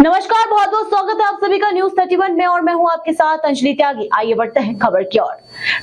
नमस्कार, बहुत बहुत स्वागत है आप सभी का न्यूज 31 में और मैं हूं आपके साथ अंजलि त्यागी। आइए बढ़ते हैं खबर की ओर।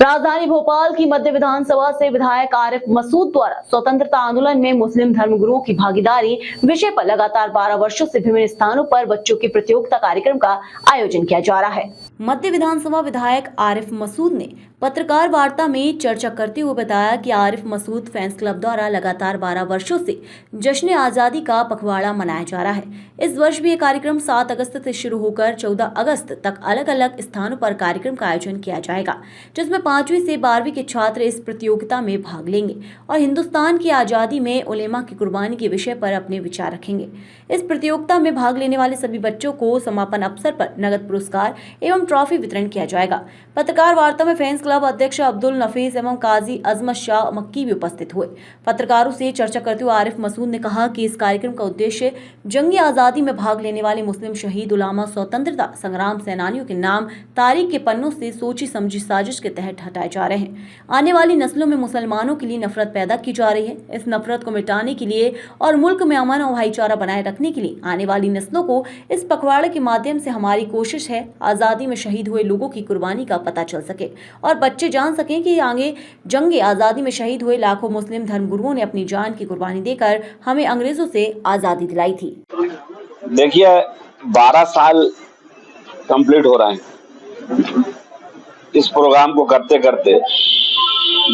राजधानी भोपाल की मध्य विधानसभा से विधायक आरिफ मसूद द्वारा स्वतंत्रता आंदोलन में मुस्लिम धर्मगुरुओं की भागीदारी विषय पर लगातार 12 वर्षों से विभिन्न स्थानों पर बच्चों की प्रतियोगिता कार्यक्रम का आयोजन किया जा रहा है। मध्य विधानसभा विधायक आरिफ मसूद ने पत्रकार वार्ता में चर्चा करते हुए बताया कि आरिफ मसूद फैंस क्लब द्वारा लगातार 12 वर्षों से जश्न आजादी का पखवाड़ा मनाया जा रहा है। इस वर्ष भी ये कार्यक्रम 7 अगस्त से शुरू होकर 14 अगस्त तक अलग अलग स्थानों पर कार्यक्रम का आयोजन किया जाएगा, जिसमें 5वीं से 12वीं के छात्र इस प्रतियोगिता में भाग लेंगे और हिंदुस्तान की आजादी में उलेमा की कुर्बानी के विषय पर अपने विचार रखेंगे। इस प्रतियोगिता में भाग लेने वाले सभी बच्चों को समापन अवसर पर नगद पुरस्कार एवं ट्रॉफी वितरण किया जाएगा। पत्रकार वार्ता में फैंस क्लब अध्यक्ष अब्दुल नफीस एवं काजी अजमत शाह मक्की भी उपस्थित हुए। पत्रकारों से चर्चा करते हुए आरिफ मसूद ने कहा कि इस कार्यक्रम का उद्देश्य जंगी आजादी में भाग लेने वाले मुस्लिम शहीद उलामा स्वतंत्रता संग्राम सेनानियों के नाम तारीख के पन्नों से सोची समझी साजिश के तहत हटाए जा रहे हैं। आने वाली नस्लों में मुसलमानों के लिए नफरत पैदा की जा रही है। इस नफरत को मिटाने के लिए और मुल्क में अमन और भाईचारा बनाए रखने के लिए आने वाली नस्लों को इस पखवाड़े के माध्यम से हमारी कोशिश है आजादी में शहीद हुए लोगों की कुर्बानी का पता चल सके और बच्चे जान सकें कि आगे जंगे आजादी में शहीद हुए लाखों मुस्लिम धर्मगुरुओं ने अपनी जान की कुर्बानी देकर हमें अंग्रेजों से आजादी दिलाई थी। देखिए 12 साल कंप्लीट हो रहे हैं इस प्रोग्राम को करते करते।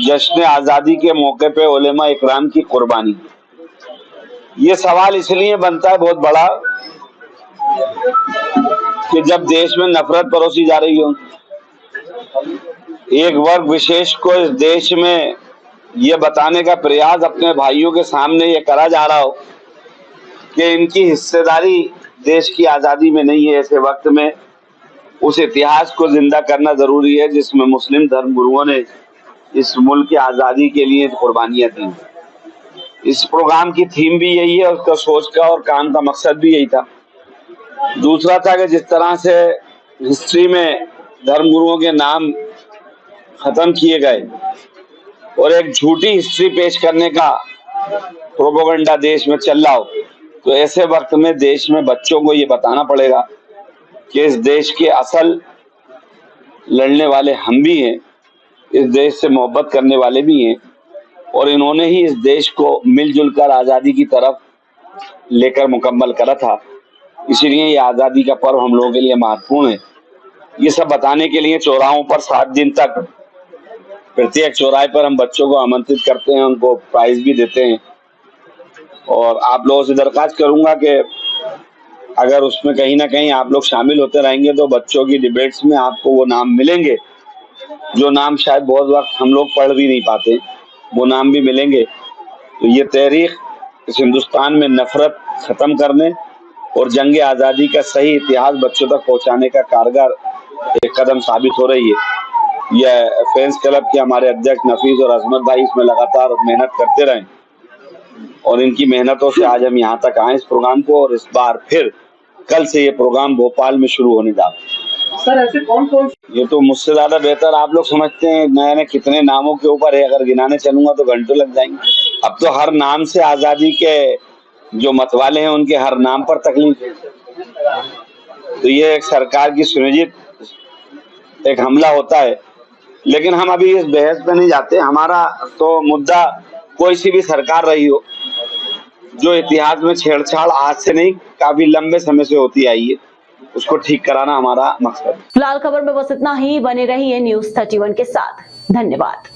जश्न आजादी के मौके पे उलेमा इकराम की कुर्बानी, ये सवाल इसलिए बनता है बहुत बड़ा कि जब देश में नफरत परोसी जा रही हो, एक वर्ग विशेष को इस देश में ये बताने का प्रयास अपने भाइयों के सामने ये करा जा रहा हो कि इनकी हिस्सेदारी देश की आजादी में नहीं है, ऐसे वक्त में उस इतिहास को जिंदा करना जरूरी है जिसमें मुस्लिम धर्मगुरुओं ने इस मुल्क की आजादी के लिए कुर्बानियां दी। इस प्रोग्राम की थीम भी यही है, उसका सोच का और काम का मकसद भी यही था। दूसरा था कि जिस तरह से हिस्ट्री में धर्मगुरुओं के नाम खत्म किए गए और एक झूठी हिस्ट्री पेश करने का प्रोपेगेंडा देश में चल रहा हो, तो ऐसे वक्त में देश में बच्चों को ये बताना पड़ेगा कि इस देश के असल लड़ने वाले हम भी हैं, इस देश से मोहब्बत करने वाले भी हैं और इन्होंने ही इस देश को मिलजुल कर आज़ादी की तरफ लेकर मुकम्मल करा था। इसीलिए ये आज़ादी का पर्व हम लोगों के लिए महत्वपूर्ण है। ये सब बताने के लिए चौराहों पर 7 दिन तक प्रत्येक चौराहे पर हम बच्चों को आमंत्रित करते हैं, उनको प्राइज भी देते हैं और आप लोगों से दरख्वास्त करूंगा कि अगर उसमें कहीं ना कहीं आप लोग शामिल होते रहेंगे तो बच्चों की डिबेट्स में आपको वो नाम मिलेंगे जो नाम शायद बहुत वक्त हम लोग पढ़ भी नहीं पाते, वो नाम भी मिलेंगे। तो ये तहरीक इस हिंदुस्तान में नफरत खत्म करने और जंग आज़ादी का सही इतिहास बच्चों तक पहुंचाने का कारगर एक कदम साबित हो रही है। यह फैंस क्लब के हमारे अध्यक्ष नफीस और अजमत भाई इसमें लगातार मेहनत करते रहे और इनकी मेहनतों से आज हम यहाँ तक आए इस प्रोग्राम को, और इस बार फिर कल से ये प्रोग्राम भोपाल में शुरू होने जा रहा है। सर ऐसे कौन कौन, ये तो मुझसे ज्यादा बेहतर आप लोग समझते हैं नए कितने नामों के ऊपर है, अगर गिनाने चलूंगा तो घंटों लग जाएंगे। अब तो हर नाम से आजादी के जो मतवाले हैं उनके हर नाम पर तकलीफ है, तो ये एक सरकार की सुनियोजित एक हमला होता है। लेकिन हम अभी इस बहस पे नहीं जाते। हमारा तो मुद्दा कोई सी भी सरकार रही हो जो इतिहास में छेड़छाड़ आज से नहीं काफी लंबे समय से होती आई है, उसको ठीक कराना हमारा मकसद। फिलहाल खबर में बस इतना ही। बने रहिए न्यूज 31 के साथ। धन्यवाद।